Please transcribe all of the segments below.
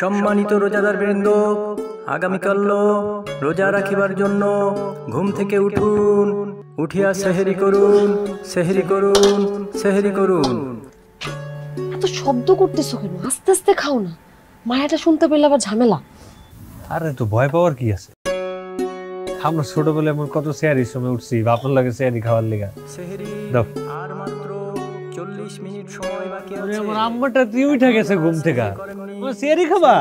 সম্মানিত রোজাদার বৃন্দ, আগামীকাল রোজা রাখিবার জন্য ঘুম থেকে উঠুন, উঠিয়া সেহরি করুন, সেহরি করুন, সেহরি করুন। এত শব্দ করতেছো কেন? আস্তে আস্তে খাও না, মায়াটা শুনতে পেলে আবার ঝামেলা। আরে তো ভয় পাওয়ার কি আছে? আমরা ছোটবেলায় এমন কত সেহারির সময় উঠছি, আপনার লাগে সেহারি খাওয়ার লেগা। সেহরি দাও। আর মাত্র 40 মিনিট সময় বাকি আছে। আমার আম্মাটা তুই উঠে গেছে ঘুম থেকে। ও সেহারি খাবা?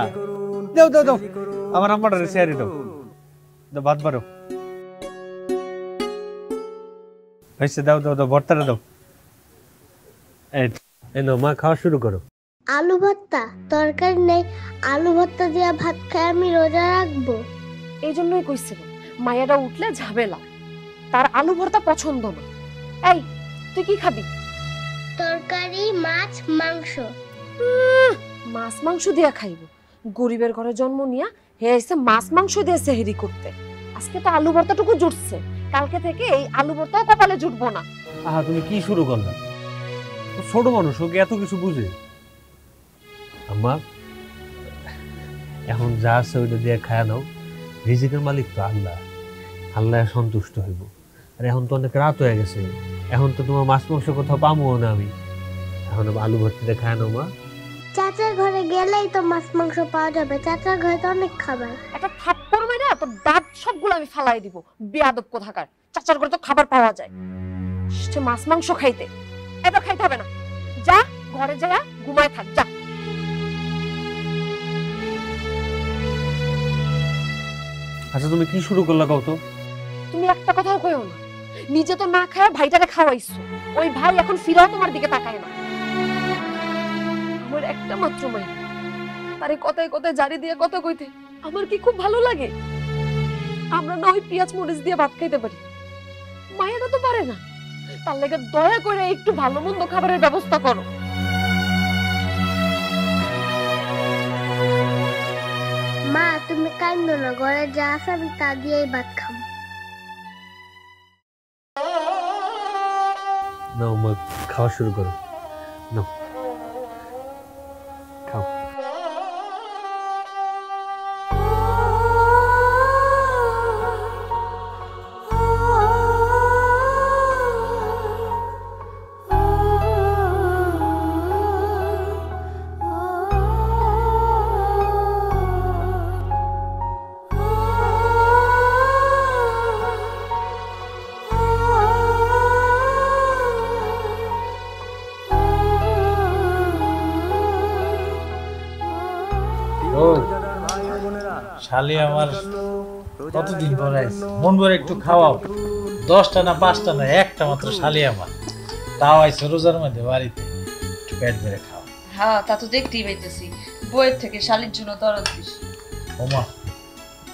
দাও দাও দাও, আমার আম্মাটা সেহারি দাও। দাও ভাত বাড়ো। হইছে, দাও দাও দাও, ভর্তাটা দাও। এই নাও মা, খাওয়া শুরু করো। আলু ভর্তা তরকারি নেই, আলু ভর্তা দিয়ে ভাত খাই আমি রোজা রাখবো? এই জন্যই কইছিল মায়াটা উঠলে ঝামেলা, তার আলু ভর্তা পছন্দ না। এই তুই কি খাবি? তরকারি, মাছ, মাংস। মাছ মাংস দিয়া খাইব? গরিবের ঘরে জন্ম নিয়া হে এসে মাছ মাংস দিয়ে সেহরি করতে। আজকে তো আলু ভর্তাটুকু জুটছে, কালকে থেকে এই আলু ভর্তাও কপালে জুটবো না। আহা, তুমি কি শুরু করলা? ছোট মানুষ, ওকে এত কিছু বুঝে? আম্মা, এখন যা আছে ওইটা দিয়ে খায় নাও। রিজিকের মালিক তো আল্লাহ, আল্লাহ সন্তুষ্ট হইব। আর এখন তো অনেক রাত হয়ে গেছে, এখন তো তোমার মাছ মাংস কোথাও পাবো না আমি। এখন আলু ভর্তিতে খায় নাও মা। চাচার ঘরে গেলেই তো মাছ মাংস পাওয়া যাবে, চাচার ঘরে তো অনেক খাবার। একটা থাপ্পড় মাইরা তোর দাঁত সবগুলো আমি ফালাই দিব, বেয়াদব কোথাকার। চাচার ঘরে তো খাবার পাওয়া যায়, সে মাছ মাংস খাইতে। এটা খাইতে হবে না, যা ঘরে যা ঘুমায় থাক, যা। আচ্ছা তুমি কি শুরু করলা কও তো? তুমি একটা কথাও কইও না, নিজে তো না খায় ভাইটারে খাওয়াইছো, ওই ভাই এখন ফিরাও তোমার দিকে তাকায় না। আমার একটা মাত্র মাই, তারে কথায় কথায় জারি দিয়ে কথা কইতে আমার কি খুব ভালো লাগে। আমরা না ওই পেঁয়াজ মরিচ দিয়ে ভাত খাইতে পারি, মায়েরা তো পারে না। তার লেগে দয়া করে একটু ভালো মন্দ খাবারের ব্যবস্থা করো। মা তুমি কান্দো না, ঘরে যা আছে আমি তা দিয়েই ভাত খাবো। নাও মা, খাওয়া শুরু করো। নাও খাও। শালি আমার কতদিন পরে মন ভরে একটু খাওয়াও। 10টা না 5টা না, একটা মাত্র শালি আমার, তাও আইসো রোজার মধ্যে বাড়িতে, একটু পেট ভরে খাও। হ্যাঁ তা তো দেখতেই পাইতেছি, বইয়ের থেকে শালির জন্য দরদ বেশি। ওমা,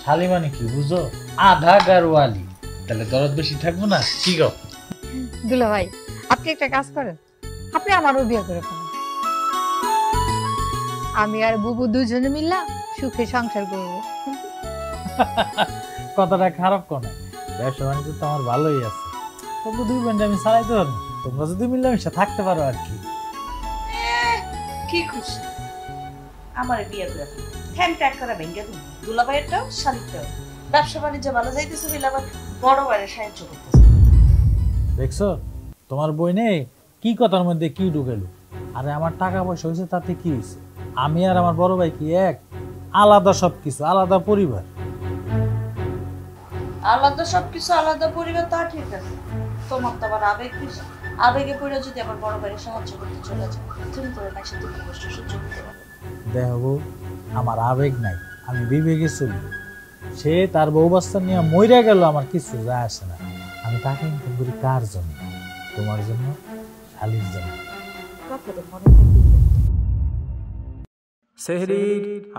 শালি মানে কি বুঝো? আধা গারওয়ালি, তাহলে দরদ বেশি থাকবো না? কি গো দুলা ভাই, আপনি একটা কাজ করেন, আপনি আমারও বিয়ে করে ফেলেন, আমি আর বুবু দুজনে মিললা সুখে সংসার করবো। কথাটা খারাপ কোনে, ব্যবসা বাণিজ্য তো আমার ভালোই আছে, তবু 2 বোন আমি চালাইতে পারবো, তোমরা যদি মিলেমিশে থাকতে পারো আর কি। কি খুশি আমার বিয়ে করে ঠ্যাং ট্যাগ করে ভেঙে দেবো। দুলাভাইয়েরটাও শালিরটাও ব্যবসা বাণিজ্য ভালো যাইতেছে বলে আবার বড় ভাইয়ের সাহায্য করতেছে। দেখছো তোমার বই নেই কি কথার মধ্যে কি ঢুকেলো? আরে আমার টাকা পয়সা হয়েছে তাতে কি হয়েছে? আমি আর আমার বড় ভাই কি এক? আলাদা সবকিছু, আলাদা পরিবার। আলাদা সবকিছু আলাদা পরিবার, তা ঠিক আছে। তোমার তো আবার আবেগ বেশি, আবেগে পড়ে যদি আবার বড় ভাইয়ের সাহায্য করতে চলে যায়, তুমি তো না সে দুঃখ কষ্ট সহ্য করতে পারবে। দেখো আমার আবেগ নাই, আমি বিবেকে চলি। সে তার বউ বাচ্চা নিয়ে মইরা গেল, আমার কিছু যায় আসে না। আমি তাকে ইনকাম করি কার জন্য? তোমার জন্য, শালির জন্য। সেহরি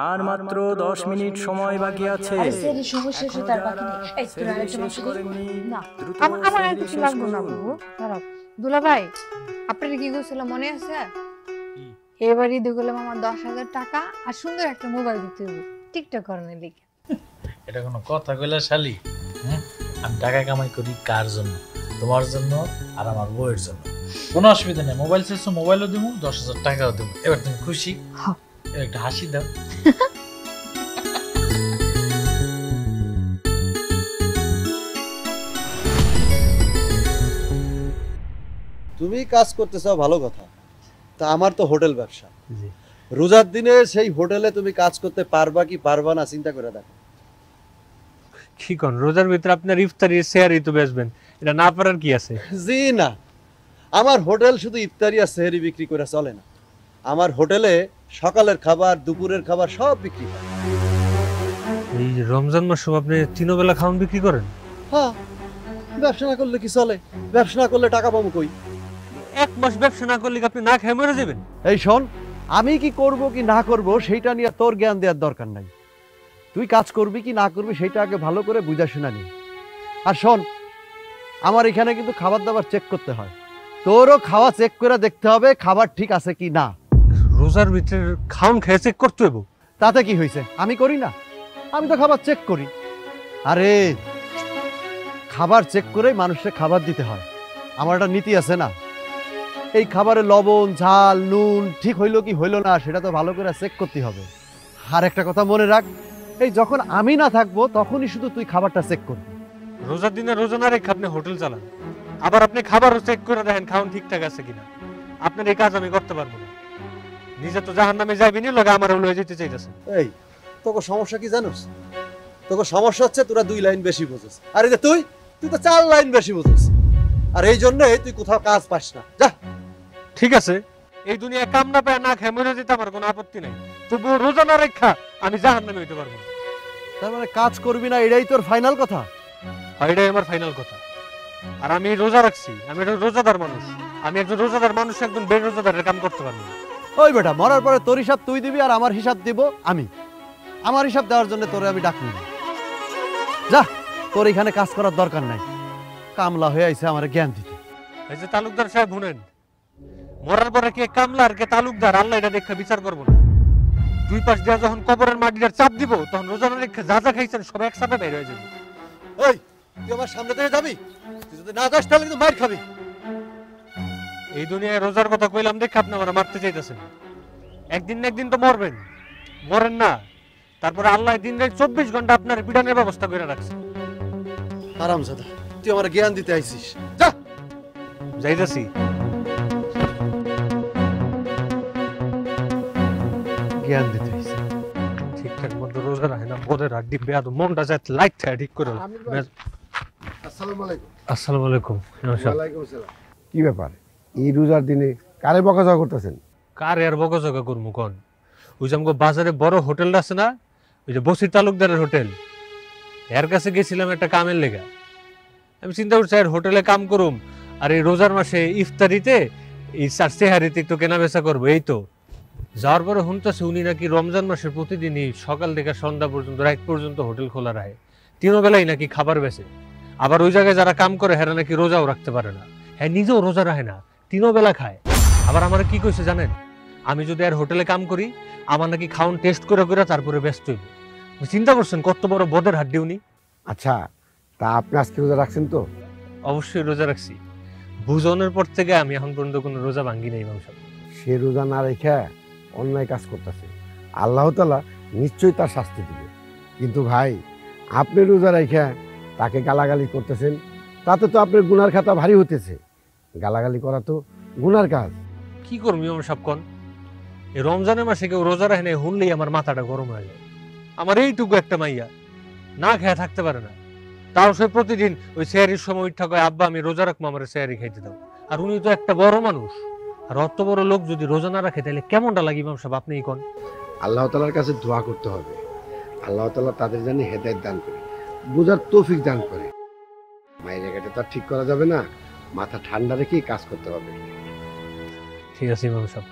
আর মাত্র 10 মিনিট সময় বাকি আছে। আরে সেরি সময় শেষ হতে আর বাকি নেই। এই তোরা আরেকটা মাংস কর না, আমার আর কিছু লাগবে না বুবু। দাঁড়াও দুলা ভাই, আপনার কি কইছিল মনে আছে? এবারই দেখলাম আমার 10,000 টাকা আর সুন্দর একটা মোবাইল দিতে হবে টিকটক করানোর লিগে। এটা কোনো কথা কইলা শালি? আমি টাকা কামাই করি কার জন্য? তোমার জন্য আর আমার বউয়ের জন্য। কোনো অসুবিধা নেই, মোবাইল চাইছো মোবাইলও দেবো, 10,000 টাকাও দেবো। এবার তুমি খুশি? একটা হাসি দাও। তুমি কাজ করতে চাও ভালো কথা, তা আমার তো হোটেল ব্যবসা। জি। রোজার দিনে সেই হোটেলে তুমি কাজ করতে পারবা কি পারবা না চিন্তা করে দেখো। কি কোন রোজার ভিতরে আপনার ইফতারি সেহারি তো বেচবেন, এটা না পারার কি আছে? জি না, আমার হোটেল শুধু ইফতারি আর সেহরি বিক্রি করে চলে না। আমার হোটেলে সকালের খাবার, দুপুরের খাবার সব বিক্রি হয়। এই রমজান মাসে আপনি তিনবেলা খাওয়ান বিক্রি করেন? হ্যাঁ, ব্যবসা না করলে কি চলে? ব্যবসা না করলে টাকা পাবো কই? এক মাস ব্যবসা না করলে কি আপনি না খেয়ে মরে যাবেন? এই শোন, আমি কি করব কি না করব সেইটা নিয়ে তোর জ্ঞান দেওয়ার দরকার নাই। তুই কাজ করবি কি না করবি সেইটা আগে ভালো করে বুঝা শোনা নি। আর শোন, আমার এখানে কিন্তু খাবার দাবার চেক করতে হয়, তোরও খাওয়া চেক করে দেখতে হবে খাবার ঠিক আছে কি না। রোজার ভিতরে খাওন খেয়ে চেক করতে হবে? তাতে কি হয়েছে? আমি করি না? আমি তো খাবার চেক করি। আরে খাবার চেক করেই মানুষকে খাবার দিতে হয়, আমার একটা নীতি আছে না। এই খাবারে লবণ, ঝাল, নুন ঠিক হইলো কি হইলো না সেটা তো ভালো করে চেক করতে হবে। আর একটা কথা মনে রাখ, এই যখন আমি না থাকবো তখনই শুধু তুই খাবারটা চেক করবি। রোজার দিনে রোজা না রেখে আপনি হোটেল চালান, আবার আপনি খাবারও চেক করে দেখেন খাওন ঠিকঠাক আছে কিনা। আপনার এই কাজ আমি করতে পারবো না। নিজে তো জাহান্নামে যাইবেনি, লগে আমার লয়ে যেতে চাইতেছে। এই তোকে সমস্যা কি জানোস? তোকে সমস্যা হচ্ছে তোরা 2 লাইন বেশি বুঝিস, আর এই যে তুই তো 4 লাইন বেশি বুঝিস। আর এই জন্যই তুই কোথাও কাজ পাস না। যা। ঠিক আছে, এই দুনিয়া কাম না পায় না খেয়ে মরে যেতে আমার কোনো আপত্তি নাই, তবুও রোজা না রেখা আমি জাহান্নামে হইতে পারবো না। তার মানে কাজ করবি না এটাই তোর ফাইনাল কথা? এটাই আমার ফাইনাল কথা। আর আমি রোজা রাখছি, আমি একটা রোজাদার মানুষ। আমি একজন রোজাদার মানুষ একজন বেরোজাদারের কাম করতে পারবো না। ওই বেটা, মরার পরে তোর হিসাব তুই দিবি আর আমার হিসাব দিব আমি। আমার হিসাব দেওয়ার জন্য তোরে আমি ডাকনি। যা, তোর এখানে কাজ করার দরকার নাই। কামলা হয়ে আইছে আমার জ্ঞান দিতে। এই যে তালুকদার সাহেব শুনেন, মরার পরে কে কামলা আর কে তালুকদার আল্লাহ এটা দেখে বিচার করবো না। 2 পাশ দিয়ে যখন কবরের মাটিটার চাপ দিব তখন রোজা না রেখে যা যা খাইছেন সব একসাথে বের হয়ে যাবে। ওই তুই আমার সামনে থেকে যাবি? তুই যদি না যাস তাহলে কিন্তু মার খাবি। এই দুনিয়ায় রোজার কথা কইলাম দেখে আপনি আমার মারতে চাইতেছেন। একদিন না একদিন তো মরবেন, মরেন না। তারপরে আল্লাহ দিন রাত 24 ঘন্টা আপনার পিডানের ব্যবস্থা করে রাখছে। আরামজাদা, তুই আমার জ্ঞান দিতে আইছিস। যা। যাইতাছি। জ্ঞান দিতে আইছিস। ঠিকঠাক মতো রোজা রাখে না, বোধের হাড্ডি বেয়াদ মনটা যায় লাইট থাকে ঠিক করে। আসসালামু আলাইকুম। আসসালামু আলাইকুম। ওয়ালাইকুম আসসালাম। কি ব্যাপার এই রোজার দিনে কারে বকাঝকা করতেছেন? কার আর বকাঝকা করবো কোন? ওই যে আমাকে বাজারে বড় হোটেলটা আছে না, ওই যে বসির তালুকদারের হোটেল, এর কাছে গেছিলাম একটা কামের লেগা। আমি চিন্তা করছি আর হোটেলে কাম করুম, আর এই রোজার মাসে ইফতারিতে এই সেহারিতে একটু কেনা বেচা করবো। এই তো যাওয়ার পরে শুনতেছে উনি নাকি রমজান মাসের প্রতিদিনই সকাল থেকে সন্ধ্যা পর্যন্ত রাত পর্যন্ত হোটেল খোলা রাখে, 3 বেলায় নাকি খাবার বেচে। আবার ওই জায়গায় যারা কাম করে হেরা নাকি রোজাও রাখতে পারে না, হ্যাঁ নিজেও রোজা রাখে না, 3 বেলা খায়। আবার আমার কি কইছে জানেন, আমি যদি আর হোটেলে কাম করি আমার নাকি খাওন টেস্ট করে করে তারপরে ব্যস্ত হইব। চিন্তা করছেন কত বড় বদের হাড্ডি উনি। আচ্ছা, তা আপনি আজকে রোজা রাখছেন তো? অবশ্যই রোজা রাখছি। বুঝনের পর থেকে আমি এখন পর্যন্ত কোনো রোজা ভাঙ্গি নাই। ইমাম সাহেব, সে রোজা না রেখে অন্যায় কাজ করতেছে, আল্লাহ তাআলা নিশ্চয়ই তার শাস্তি দিবে। কিন্তু ভাই, আপনি রোজা রেখে তাকে গালাগালি করতেছেন, তাতে তো আপনার গুনার খাতা ভারী হতেছে। গালাগালি করা তো গুনার কাজ। কি করবো ইমাম সাহেব কোন? এই রমজানের মাসে কেউ রোজা রাখে নাই শুনলেই আমার মাথাটা গরম হয়ে যায়। আমার এইটুকু একটা মাইয়া না খেয়ে থাকতে পারে না, তাও সে প্রতিদিন ওই সেহারির সময় উঠা কয় আব্বা আমি রোজা রাখবো, আমার সেহারি খাইতে দাও। আর উনি তো একটা বড় মানুষ, আর অত বড় লোক যদি রোজা না রাখে তাহলে কেমনটা লাগে ইমাম সাহেব আপনিই কোন? আল্লাহ তাআলার কাছে দোয়া করতে হবে, আল্লাহ তাআলা তাদের জানি হেদায়েত দান করে, বুঝার তৌফিক দান করে। মায়ের জায়গাটা তো আর ঠিক করা যাবে না, মাথা ঠান্ডা রেখেই কাজ করতে হবে। ঠিক আছে ইমাম সাহেব,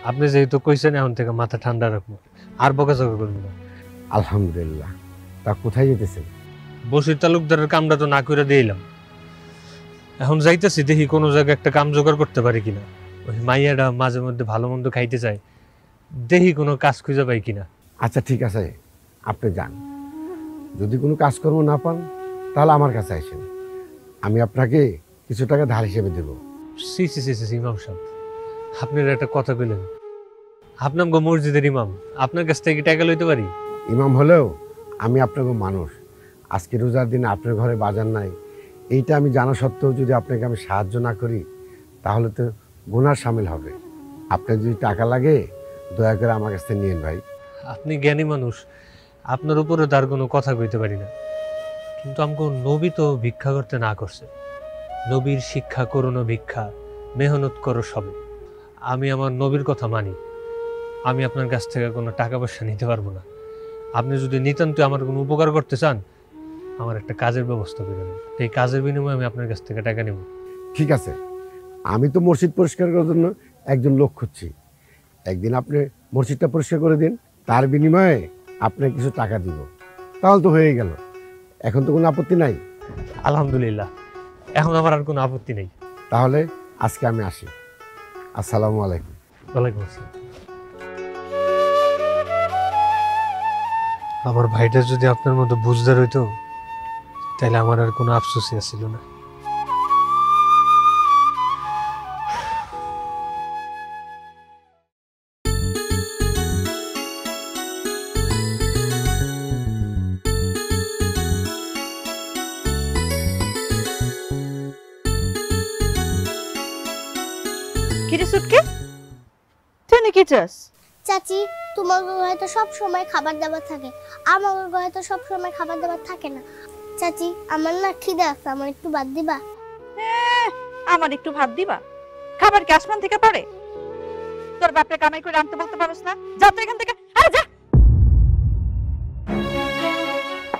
আপনি যেহেতু কইছেন এখন থেকে মাথা ঠান্ডা রাখবো, আর বকাঝকা করবো না। আলহামদুলিল্লাহ। তা কোথায় যেতেছেন? বসির তালুকদারের কামটা তো না করে দিলাম, এখন যাইতেছি দেখি কোনো জায়গায় একটা কাম জোগাড় করতে পারি কিনা। ওই মাইয়াটা মাঝে মধ্যে ভালো মন্দ খাইতে চায়, দেখি কোনো কাজ খুঁজে পাই কিনা। আচ্ছা ঠিক আছে, আপনি যান। যদি কোনো কাজকর্ম না পান তাহলে আমার কাছে আসেন, আমি আপনাকে কিছু টাকা ধার হিসেবে দেব। সি সি সি সি ইমাম সাহেব, আপনার একটা কথা কইলেন, আপনার মসজিদের ইমাম, আপনার কাছ থেকে টাকা লইতে পারি? ইমাম হলেও আমি আপনাকে মানুষ। আজকে রোজার দিনে আপনার ঘরে বাজার নাই, এইটা আমি জানা সত্ত্বেও যদি আপনাকে আমি সাহায্য না করি তাহলে তো গুনার শামিল হবে। আপনার যদি টাকা লাগে দয়া করে আমার কাছ থেকে নিয়েন ভাই। আপনি জ্ঞানী মানুষ, আপনার উপরে তার কোনো কথা কইতে পারি না, কিন্তু আমাকে নবী তো ভিক্ষা করতে না করছে। নবীর শিক্ষা করো না ভিক্ষা, মেহনত করো সবে। আমি আমার নবীর কথা মানি। আমি আপনার কাছ থেকে কোনো টাকা পয়সা নিতে পারবো না। আপনি যদি নিতান্ত আমার কোনো উপকার করতে চান, আমার একটা কাজের ব্যবস্থা করে দেন। এই কাজের বিনিময়ে আমি আপনার কাছ থেকে টাকা নেব। ঠিক আছে, আমি তো মসজিদ পরিষ্কার করার জন্য একজন লোক খুঁজছি। একদিন আপনি মসজিদটা পরিষ্কার করে দিন, তার বিনিময়ে আপনাকে কিছু টাকা দিব, তাহলে তো হয়ে গেল। এখন তো কোনো আপত্তি নাই? আলহামদুলিল্লাহ, এখন আমার আর কোনো আপত্তি নেই। তাহলে আজকে আমি আসি। আসসালামু আলাইকুম। ওয়ালাইকুম আসসালাম। আমার ভাইটা যদি আপনার মতো বুঝদার হইতো তাহলে আমার আর কোনো আফসোসই ছিল না। কিরে সুটকে, তুই নাকি চাস? চাচি, তোমার ঘরে তো সব সময় খাবার দাবার থাকে, আমার ঘরে তো সব সময় খাবার দাবার থাকে না। চাচি, আমার না খিদে আছে, আমার একটু ভাত দিবা? আমার একটু ভাত দিবা? খাবার কি আসমান থেকে পড়ে? তোর বাপরে কামাই করে আনতে বলতে পারোস না? যা তো এখান থেকে, আরে যা।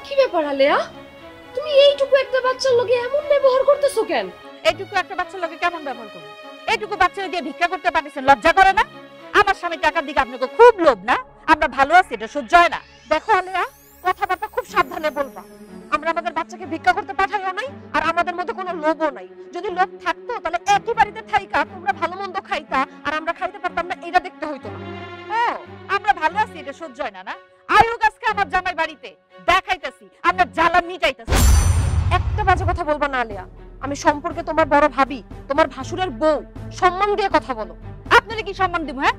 কি ব্যাপার আলেয়া, তুমি এইটুকু একটা বাচ্চার লগে এমন ব্যবহার করতেছো কেন? এইটুকু একটা বাচ্চার লগে কেমন ব্যবহার করবো? এইটুকু বাচ্চারা দিয়ে ভিক্ষা করতে পারতেছেন, লজ্জা করে না? আমার স্বামী টাকার দিকে আপনাকে খুব লোভ না? আমরা ভালো আছি, এটা সহ্য হয় না। দেখো আলেয়া, কথাবার্তা খুব সাবধানে বলবা। আমরা আমাদের বাচ্চাকে ভিক্ষা করতে পাঠাইও নাই, আর আমাদের মধ্যে কোনো লোভও নাই। যদি লোভ থাকতো তাহলে একই বাড়িতে থাইকা তোমরা ভালো মন্দ খাইতা আর আমরা খাইতে পারতাম না, এটা দেখতে হইতো না। ও, আমরা ভালো আছি, এটা সহ্য হয় না? না আয়ুক আজকে আমার জামাই বাড়িতে দেখাইতেছি, আমরা জ্বালা মিটাইতেছি। একটা বাজে কথা বলবা না আলেয়া। আমি সম্পর্কে তোমার বড় ভাবি, তোমার ভাসুরের বউ, সম্মান দিয়ে কথা বলো। আপনারে কি সম্মান দিব? হ্যাঁ,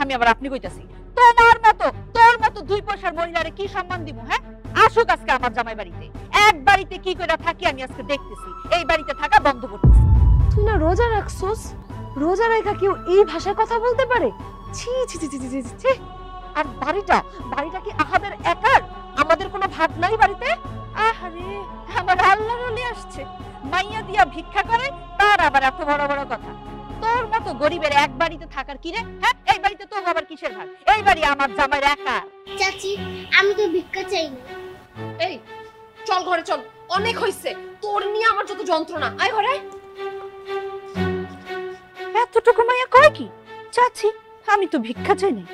আমি আবার আপনি কইতাছি? তোমার মতো, তোর মতো দুই পয়সার মহিলারে কি সম্মান দিব? হ্যাঁ, আসুক আজকে আমার জামাই বাড়িতে। এক বাড়িতে কি করে থাকি আমি আজকে দেখতেছি, এই বাড়িতে থাকা বন্ধ করতেছি। তুই না রোজা রাখছস? রোজা রাখা কেউ এই ভাষায় কথা বলতে পারে? ছি ছি ছি ছি ছি ছি। আর বাড়িটা কি আহাদের একার? আমাদের কোনো ভাগ নাই বাড়িতে? আহারে, আমার আল্লাহর ওলি আসছে, মাইয়া দিয়া ভিক্ষা করে, তার আবার এত বড় বড় কথা। তোর মতো গরিবের এক বাড়িতে থাকার কি রে? হ্যাঁ, এই বাড়িতে তোর আবার কিসের ভাগ? এই বাড়ি আমার জামাইয়ের একা। চাচি, আমি তো ভিক্ষা চাই না। এই চল ঘরে চল, অনেক হইছে তোর নিয়ে আমার যত যন্ত্রণা। আয় ঘরে। এতটুকু মাইয়া কয় কি? চাচি, আমি তো ভিক্ষা চাই না।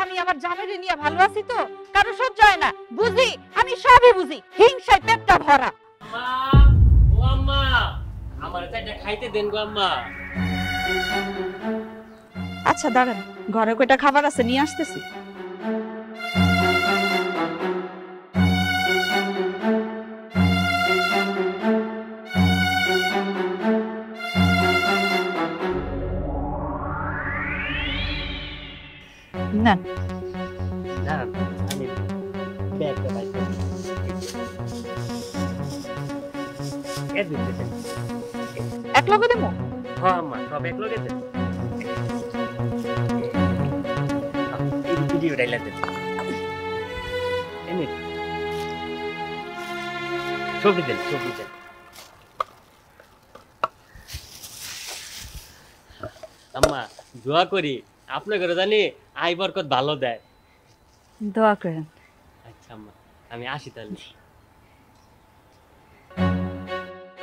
আমি আমার জামাইরে নিয়ে ভালো আছি তো, কারো সহ্য হয় না। বুঝি, আমি সবই বুঝি, হিংসায় পেটটা ভরা। ও আম্মা, আমার চাইটা খাইতে দেন গো আম্মা। আচ্ছা দাঁড়ান, ঘরে কয়টা খাবার আছে নিয়ে আসতেছি। না আমি ব্যাগটা বাইর করি। এক লগে দেবো? হ্যাঁ আম্মা, সব এক লগে দেন। এই ভিডিও ডাইলা দেন। এনে ছবি দেন, ছবি দেন। আম্মা, দোয়া করি আপনাকে জানি আই বরকত ভালো দেয়। দোয়া করেন। আচ্ছা আম্মা, আমি আসি তাহলে।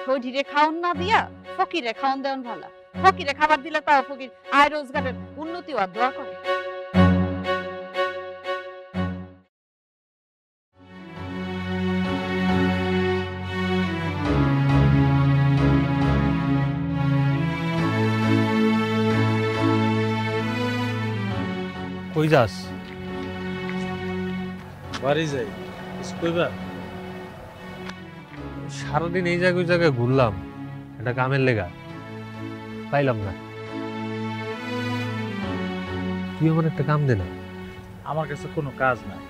ফকিরে খাওন না দিয়া ফকিরে খাওন দেন ভালো। ফকিরে খাবার দিলে তাও ফকির আয় রোজগারের উন্নতি হওয়ার দোয়া করে। কই যাস? বাড়ি যাই। কইবা? সারাদিন এই জায়গায় ওই জায়গায় ঘুরলাম, এটা কামের লেগা পাইলাম না। তুই আমার একটা কাম দে না। আমার কাছে কোনো কাজ নাই।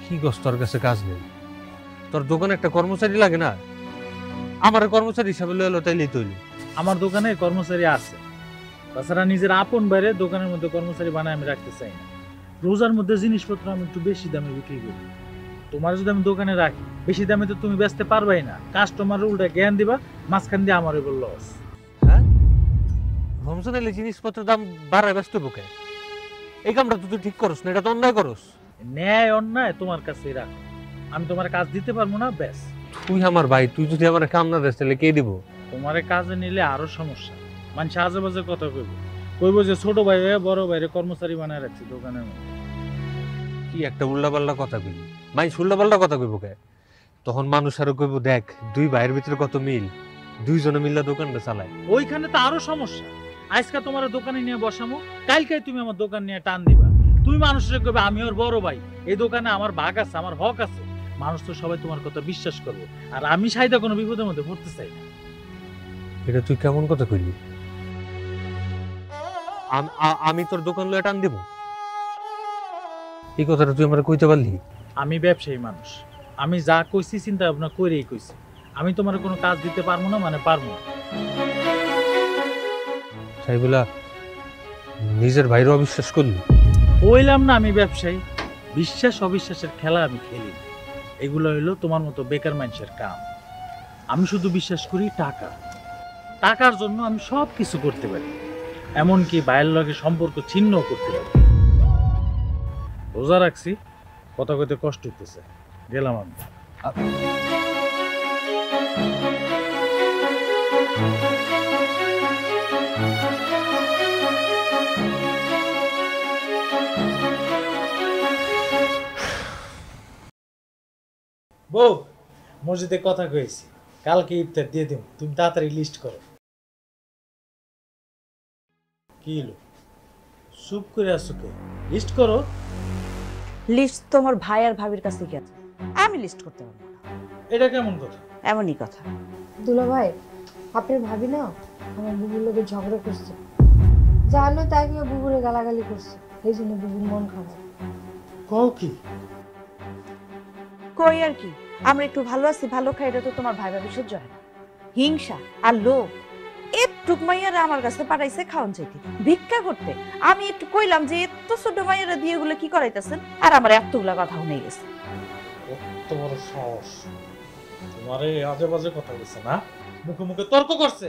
কি গছ তোর কাছে কাজ নেই? তোর দোকানে একটা কর্মচারী লাগে না? আমার কর্মচারী হিসাবে লইলো তাইলেই তৈরি। আমার দোকানে কর্মচারী আছে, তাছাড়া নিজের আপন বাইরে দোকানের মধ্যে কর্মচারী বানায় আমি রাখতে চাই না। রোজার মধ্যে জিনিসপত্র আমি একটু বেশি দামে বিক্রি করি। তোমার যদি আমি দোকানে রাখি বেশি দামে তো তুমি বেচতে পারবাই না, কাস্টমার উল্টা জ্ঞান দিবা, মাঝখান দিয়ে আমার এবার লস। হ্যাঁ, রমজান এলে জিনিসপত্রের দাম বাড়ায় ব্যস্ত বুকে। এই কামটা তুই ঠিক করস না, এটা তো অন্যায় করস। ন্যায় অন্যায় তোমার কাছেই রাখো, আমি তোমার কাজ দিতে পারবো না, ব্যাস। তুই আমার ভাই, তুই যদি আমার কাম না দিস তাহলে কে দিব? তোমার কাজে নিলে আরো সমস্যা। মানুষ আজে বাজে কথা কইব যে ছোট ভাই বড় ভাইরে কর্মচারী বানায় রাখছি দোকানের মধ্যে। কি একটা উল্টাপাল্টা কথা কইবি, মাই উল্টাপাল্টা কথা কইব কে? তখন মানুষ আরো কইব দেখ দুই ভাইয়ের ভিতরে কত মিল, দুইজনে মিল্লা দোকানটা চালায়। ওইখানে তো আরো সমস্যা। আজকে তোমার দোকানে নিয়ে বসামো, কালকে তুমি আমার দোকান নিয়ে টান দিবা। তুমি মানুষের কইবে আমি ওর বড় ভাই, এই দোকানে আমার ভাগ আছে, আমার হক আছে। মানুষ তো সবাই তোমার কথা বিশ্বাস করবে, আর আমি সাইদা কোনো বিপদের মধ্যে পড়তে চাই না। এটা তুই কেমন কথা কইলি? আমি তোর দোকান লয়ে টান দিব? এই কথাটা তুই আমার কইতে পারলি? আমি ব্যবসায়ী মানুষ, আমি যা কইছি চিন্তা ভাবনা করেই কইছি। আমি তোমার কোনো কাজ দিতে পারবো না, মানে পারবো না। সাইবুলা নিজের ভাইরও অবিশ্বাস করলি? বললাম না আমি ব্যবসায়ী, বিশ্বাস অবিশ্বাসের খেলা আমি খেলি। এগুলো হইলো তোমার মতো বেকার মানুষের কাম। আমি শুধু বিশ্বাস করি টাকা, টাকার জন্য আমি সব কিছু করতে পারি, এমনকি ভাইয়ের লগে সম্পর্ক ছিন্ন করতে পারি। রোজা রাখছি, কথা কইতে কষ্ট হইতেছে, গেলাম আমি। বউ, মসজিদে কথা কয়েছি, কালকে ইফতার দিয়ে দেব, তুমি তাড়াতাড়ি লিস্ট করো। কি হলো চুপ করে আসো কে? লিস্ট করো। লিস্ট তোমার ভাই আর ভাবির কাছে কি আছে, আমি লিস্ট করতে পারবো না। এটা কেমন কথা? এমনই কথা। দুলা ভাই, আপনার ভাবি না আমার বুবুর লোকের ঝগড়া করছে, জানো তাই নিয়ে বুবুরে গালাগালি করছে, এই জন্য বুবুর মন খারাপ। কও কি? কই আর কি, আমরা একটু ভালো আছি, ভালো খাই, এটা তো তোমার ভাই ভাবি সহ্য হয় না। হিংসা আর লোভ, একটু মাইয়ারা আমার কাছে পাঠাইছে খাওয়ান চাইতে, ভিক্ষা করতে। আমি একটু কইলাম যে এত ছোট মাইয়ারা দিয়ে এগুলো কি করাইতেছেন, আর আমার এতগুলা কথা শুনে গেছে। কত বড় সাহস তোমারে, আজে বাজে কথা বলছে না, মুখে মুখে তর্ক করছে।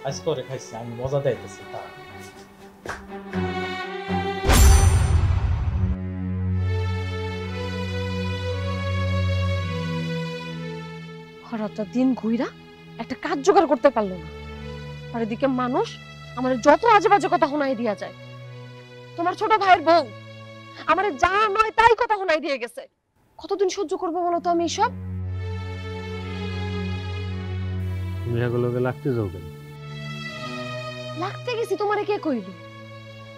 আজ করে খাইছে, আমি মজা দিতেছি তা। হঠাৎ দিন ঘুইরা একটা কাজ জোগাড় করতে পারলো না, আর এদিকে মানুষ আমার যত আজে বাজে কথা শোনাই দিয়া যায়। তোমার ছোট ভাইয়ের বউ আমার যা নয় তাই কথা শোনাই দিয়ে গেছে। কতদিন সহ্য করবো বলো তো আমি এসব? তুমি এগুলোকে লাগতে যাও কেন? লাগতে গেছি তোমারে কে কইল?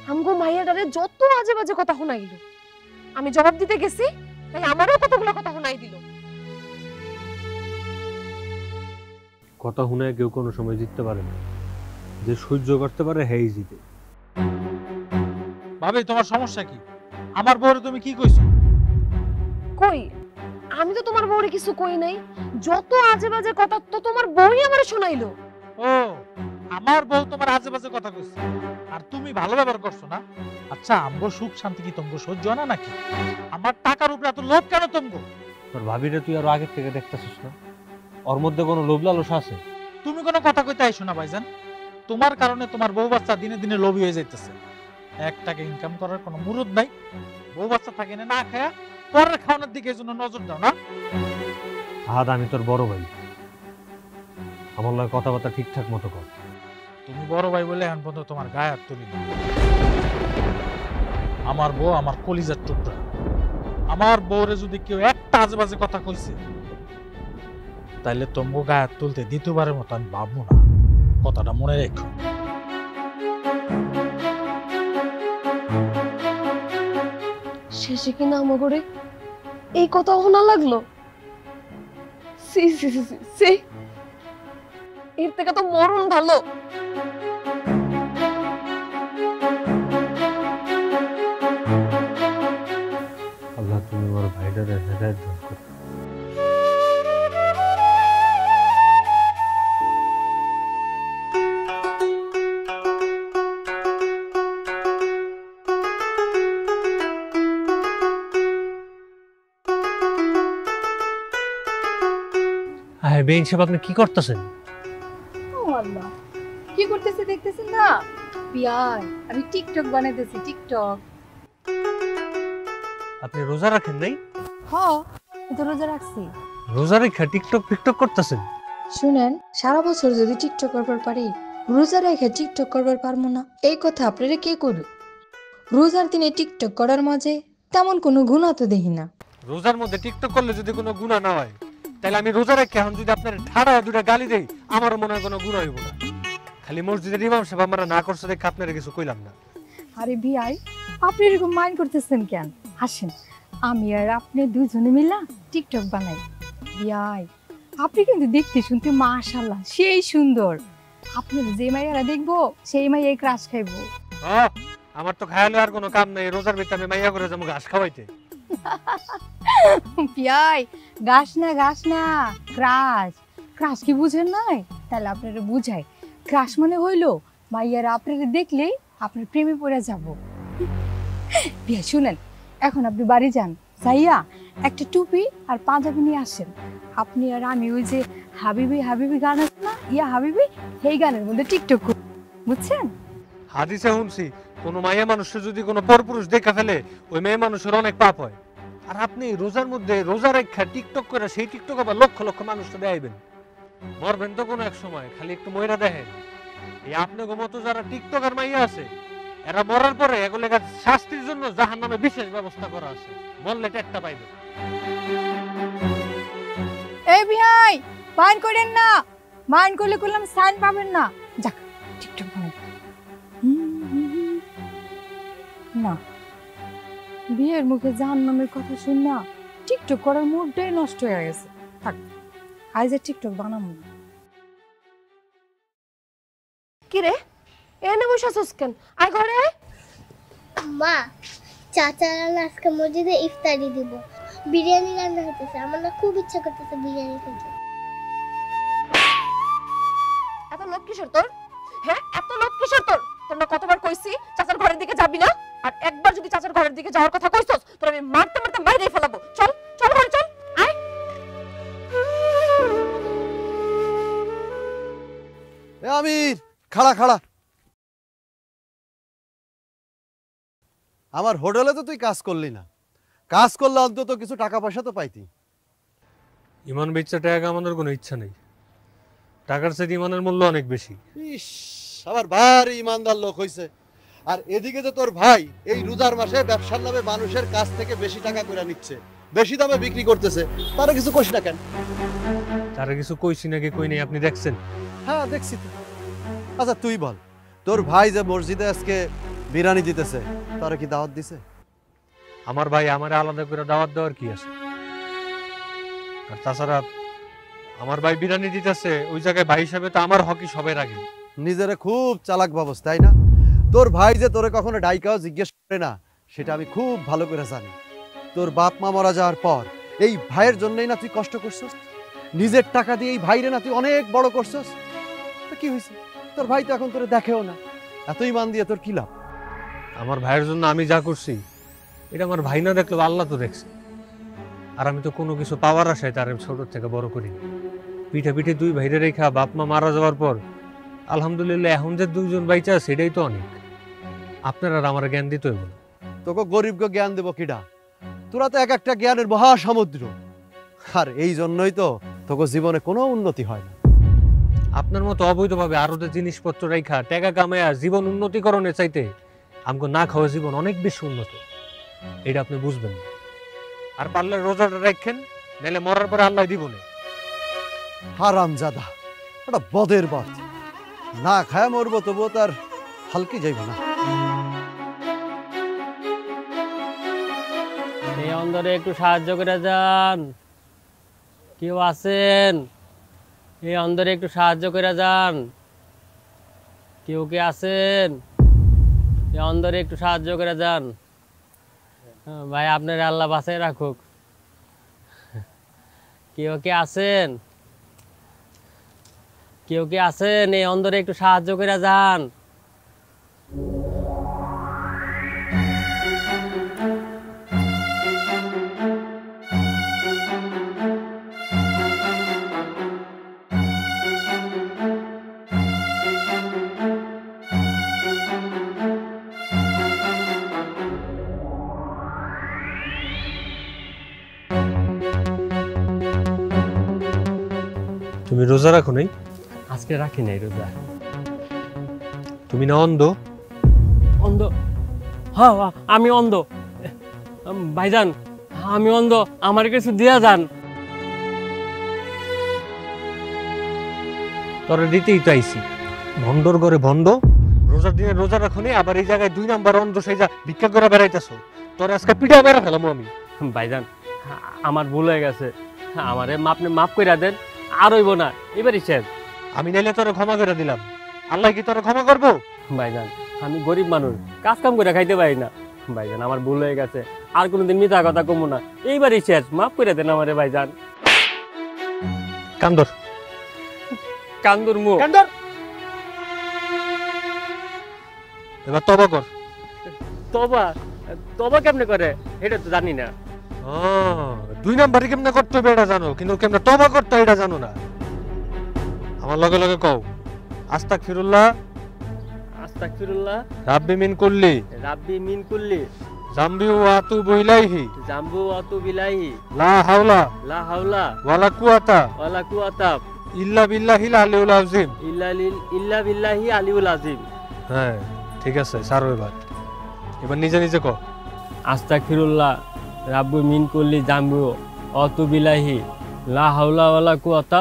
আমগো মাইয়াডারে যত আজে বাজে কথা শোনাইল, আমি জবাব দিতে গেছি, তাই আমারও কতগুলো কথা শোনাই দিল। কথা শুনে কেউ কোনো সময় জিততে পারে না, যে সহ্য করতে পারে হেই জিতে। ভাবি তোমার সমস্যা কি? আমার বউরে তুমি কি কইছো? কই, আমি তো তোমার বউরে কিছু কই নাই, যত আজে বাজে কথা তো তোমার বউই আমারে শোনাইলো। ও, আমার বউ তোমার আজে বাজে কথা কইছে, আর তুমি ভালো ব্যবহার করছো না? আচ্ছা, আমগো সুখ শান্তি কি তোমগো সহ্য হয় না নাকি? আমার টাকার উপরে এত লোভ কেন তোমগো? তোর ভাবিরে তুই আরো আগের থেকে দেখতেছিস না, ওর মধ্যে কোনো লোভ লালস আছে? তুমি কোনো কথা কইতে আইছো না ভাইজান। তোমার কারণে তোমার বউ বাচ্চা দিনে দিনে লোভী হয়ে যাইতেছে। এক টাকা ইনকাম করার কোনো মুরুদ নাই, বউ বাচ্চা থাকে না খায়া পরের খাওয়ানোর দিকে জন্য নজর দাও না। আহাদ, আমি তোর বড় ভাই, আমার লাগে কথাবার্তা ঠিকঠাক মতো কর। তুমি বড় ভাই বলে এখন পর্যন্ত তোমার গায়ে হাত তুলি না। আমার বউ আমার কলিজার টুকরা। আমার বউরে যদি কেউ একটা আজে বাজে কথা কইছে, তাইলে তোমগো গায়ে হাত তুলতে দ্বিতীয়বারের মতো আমি ভাববো না। কথাটা মনে রেখো। শেষে কিনা আমাগরে এই কথা শোনা লাগলো। সি সি সি সি, এর থেকে তো মরণ ভালো। বেইন সাহেব আপনি কি করতেছেন? ও আল্লাহ, কি করতেছে দেখতেছেন না? বিয়াই, আমি টিকটক বানাইতেছি, টিকটক। আপনি রোজা রাখেন নাই? হ্যাঁ, তো রোজা রাখছি। রোজা রেখা টিকটক করতেছেন? শুনেন, সারা বছর যদি টিকটক করবার পারি, রোজা রেখে টিকটক করবার পারবো না, এই কথা আপনারা কে করবে? রোজার দিনে টিকটক করার মাঝে তেমন কোনো গুণা তো দেখি না। রোজার মধ্যে টিকটক করলে যদি কোনো গুনাহ না হয়, তাহলে আমি রোজা রেখে এখন যদি আপনার ঠাড়া দুটা গালি দেই, আমারও মনে হয় কোনো গুনাহ হইব না। খালি মসজিদের ইমাম সাহেব আমরা না করছে দেখে আপনারা কিছু কইলাম না। আরে বিয়াই, আপনি এরকম মাইন্ড করতেছেন কেন? আসেন, আমি আর আপনি দুজনে মিলা টিকটক বানাই। বিয়াই, আপনি কিন্তু দেখতে শুনতে মাশাআল্লাহ সেই সুন্দর। আপনার যে মাইয়ারা দেখবো সেই মাইয়াই ক্রাশ খাইবো। আমার তো খায়ালে আর কোনো কাম নাই, রোজার ভিতরে আমি মাইয়া করে যাবো ঘাস খাওয়াইতে। বিয়াই, ঘাস না ক্রাশ। ক্রাশ কি বুঝেন নাই? তাহলে আপনারা বুঝাই। ক্রাশ মানে হইলো মাইয়ারা আপনারা দেখলেই আপনার প্রেমে পড়ে যাব। বিয়াই শুনেন, এখন আপনি বাড়ি যান, যাইয়া একটা টুপি আর পাঞ্জাবি নিয়ে আসেন। আপনি আর আমি ওই যে হাবিবি হাবিবি গান আছে না, ইয়া হাবিবি, সেই গানের মধ্যে টিকটক করি, বুঝছেন? হাদিসে শুনছি কোনো মাইয়া মানুষের যদি কোনো পরপুরুষ দেখা ফেলে, ওই মেয়ে মানুষের অনেক পাপ হয়। আর আপনি রোজার মধ্যে রোজা রেখা টিকটক করে সেই টিকটক আবার লক্ষ লক্ষ মানুষকে দেখাইবেন। মরবেন তো কোনো এক সময়, খালি একটু ময়রা দেখেন। এই আপনাকে মতো যারা টিকটকার মাইয়া আছে, এরা মরার পরে এগুলো শাস্তির জন্য জাহান্নামে বিশেষ ব্যবস্থা করা আছে, মরলে টেকটা পাইবে। এই বিয়াই, মাইন্ড করেন না, মাইন্ড করলে করলাম সাইন পাবেন না। যাক, টিকটক বানাই না। বিয়ের মুখে জাহান্নামের কথা শুন না, টিকটক করার মুডটাই নষ্ট হয়ে গেছে। থাক, আজ আর টিকটক বানাবো না। কি রে, এনে বসে আছিস কেন? আয় ঘরে আয়। মা, চাচারা না আজকে মসজিদে ইফতারি দিব, বিরিয়ানি রান্না হতেছে, আমার না খুব ইচ্ছা করতেছে বিরিয়ানি খেতে। এত লোক কিসের তোর? হ্যাঁ, এত লোক কিসের তোর? তোমরা কতবার কইছি চাচার ঘরের দিকে যাবি না, আর একবার যদি চাচার ঘরের দিকে যাওয়ার কথা কইছস, তোর আমি মারতে মারতে বাইরে ফেলাবো। চল চল ঘরে চল, আয়। এ আমির, খাড়া। আমার হোটেলে তো তুই কাজ করলি না, কাজ করলে অন্তত কিছু টাকা পয়সা তো পাইতি। ইমান বেচা টাকা আমাদের কোনো ইচ্ছা নেই, টাকার চেয়ে ইমানের মূল্য অনেক বেশি। ইস, আবার ভারী ইমানদার লোক হইছে। আর এদিকে যে তোর ভাই এই রোজার মাসে ব্যবসার নামে মানুষের কাছ থেকে বেশি টাকা করে নিচ্ছে, বেশি দামে বিক্রি করতেছে, তারা কিছু কইস না কেন? তারা কিছু কইছি নাকি কই নাই আপনি দেখছেন? হ্যাঁ দেখছি তো। আচ্ছা তুই বল, তোর ভাই যে মসজিদে আজকে বিরিয়ানি দিতেছে, তারা কি দাওয়াত দিছে? আমার ভাই আমারে আলাদা করে দাওয়াত দেওয়ার কি আছে? আর তাছাড়া আমার ভাই বিরিয়ানি দিতেছে, ওই জায়গায় ভাই হিসাবে তো আমার হকি সবের আগে। নিজেরে খুব চালাক ভাবস তাই না? তোর ভাই যে তোরে কখনো ডাইকাও জিজ্ঞেস করে না, সেটা আমি খুব ভালো করে জানি। তোর বাপ মা মারা যাওয়ার পর এই ভাইয়ের জন্যই না তুই কষ্ট করছস, নিজের টাকা দিয়ে এই ভাইরে না তুই অনেক বড় করছস। তো কি হয়েছে, তোর ভাই তো এখন তোরে দেখেও না, এত ইমান দিয়ে তোর কি লাভ? আমার ভাইয়ের জন্য আমি যা করছি, এটা আমার ভাই না দেখলেও আল্লাহ তো দেখছে। আর আমি তো কোনো কিছু পাওয়ার আশায় তার ছোট থেকে বড় করি। পিঠে পিঠে দুই ভাইরে রেখা বাপ মা মারা যাওয়ার পর আলহামদুলিল্লাহ এখন যে দুইজন বাইচা, সেটাই তো অনেক। আপনারা আর আমার জ্ঞান দিতে হইব না। তোকে গরিবকে জ্ঞান দেবো কিডা? তোরা তো এক একটা জ্ঞানের মহাসমুদ্র, আর এই জন্যই তো তোকে জীবনে কোনো উন্নতি হয় না। আপনার মতো অবৈধভাবে আরো যে জিনিসপত্র রেখা টাকা কামায়া জীবন উন্নতিকরণের চাইতে আমাকে না খাওয়া জীবন অনেক বেশি উন্নত, এটা আপনি বুঝবেন না। আর পারলে রোজাটা রাখেন, নাহলে মরার পরে আল্লাহ দিব না। হারামজাদা, ওটা বদের বাদ, না খায় মরবো তবুও তার হালকি যাইব না। এই অন্ধরে একটু সাহায্য করে যান, কেউ আছেন? এই অন্ধরে একটু সাহায্য করে যান, কেউ কে আছেন? এই অন্ধরে একটু সাহায্য করে যান। ভাই আপনার আল্লাহ বাঁচাই রাখুক। কেউ কে আছেন? কেউ কে আছেন? এই অন্ধরে একটু সাহায্য করে যান। তুমি রোজা রাখো নাই? আজকে রাখি নাই রোজা। তুমি না অন্ধ? অন্ধ? হ্যাঁ আমি অন্ধ ভাইজান, আমি অন্ধ, আমার কিছু দিয়া যান। তোরে দিতেই তো আইছি। ভণ্ডর ঘরে ভণ্ড, রোজার দিনে রোজা রাখো নাই, আবার এই জায়গায় 2 নাম্বার অন্ধ সেজা ভিক্ষা করে বেড়াইতেছো। তোরে আজকে পিঠা বেড়া ফেলাম আমি। ভাইজান আমার ভুল হয়ে গেছে, আমারে আপনি মাফ কইরা দেন, আর হইব না, এবারই শেষ। আমি নাইলে তোরে ক্ষমা করে দিলাম, আল্লাহ কি তোরে ক্ষমা করবো? ভাইজান আমি গরিব মানুষ, কাজ কাম করে খাইতে পারি না। ভাইজান আমার ভুল হয়ে গেছে, আর কোনোদিন মিথ্যা কথা কমু না, এইবারই শেষ, মাফ করে দেন আমারে ভাইজান। কান্দর কান্দুর মুখ কান্দর, এবার তওবা কর। তবা তবা কেমনে করে এটা তো জানি না। 2 নাম্বারই কেমনে করতে হবে এটা জানো, কিন্তু কেমনে তওবা করতে হয় এটা জানো না। আমার লগে লগে কও, আস্তাগফিরুল্লাহ আস্তাগফিরুল্লাহ রাব্বি মিন কুল্লি রাব্বি মিন কুল্লি জামবি ওয়া আতুবু ইলাইহি জাম্বু আতুবু ইলাইহি লা হাওলা লা হাওলা ওয়ালা কুওয়াতা ওয়ালা কুওয়াতা ইল্লা বিল্লাহিল আলিউল আযীম। ইল্লা বিল্লাহি আলিউল আযীম। হ্যাঁ ঠিক আছে, সারো এবার নিজে নিজে কও। আস্তাগফিরুল্লাহ রাব্বি মিন কুল্লি জাম্বু আতুবু ইলাইহি লা হাওলা ওয়ালা কুওয়াতা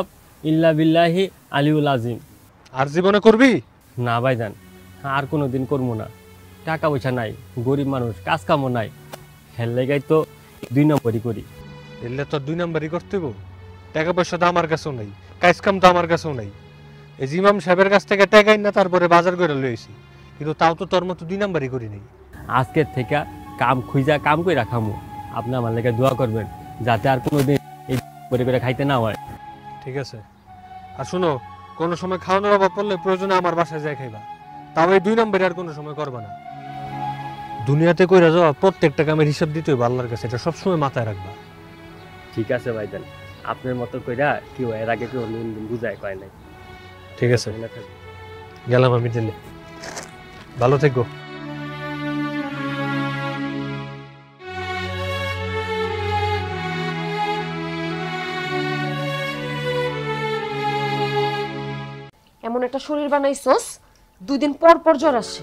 ইল্লা বিল্লাহি আলিউল আযীম। আর জীবনে করবি না ভাইজান, আর কোনোদিন করবো না। টাকা পয়সা নাই, গরিব মানুষ, কাজ কামও নাই, হেললে গাই তো 2 নম্বরই করি। এলে তো 2 নাম্বারই করতে হইব। টাকা পয়সা তো আমার কাছেও নাই, কাজ কাম তো আমার কাছেও নাই। এই ইমাম সাহেবের কাছ থেকে টাকা না তারপরে বাজার করে লইছি, কিন্তু তাও তো তোর মতো 2 নাম্বারই করি নাই। আজকের থেকে কাম খুঁজা কাম করে রাখামু, আপনি আমার লেগে দোয়া করবেন যাতে আর কোনোদিন এই করে করে খাইতে না হয়। ঠিক আছে, আর শুনো, কোনো সময় খাওয়ানোর অভাব পড়লে প্রয়োজনে আমার বাসায় যাই খাইবা, তাও এই 2 নাম্বারে আর কোনো সময় করবা না। দুনিয়াতে কইরা যাওয়া প্রত্যেকটা কামের হিসাব দিতে হইব আল্লাহর কাছে, এটা সবসময় মাথায় রাখবা। ঠিক আছে ভাইজান, আপনার মতো কইরা কেউ এর আগে কেউ বুঝায় কয় নাই। ঠিক আছে, গেলাম আমি দিলে, ভালো থেকো। এমন একটা শরীর বানাইছস 2 দিন পর পর জ্বর আসে।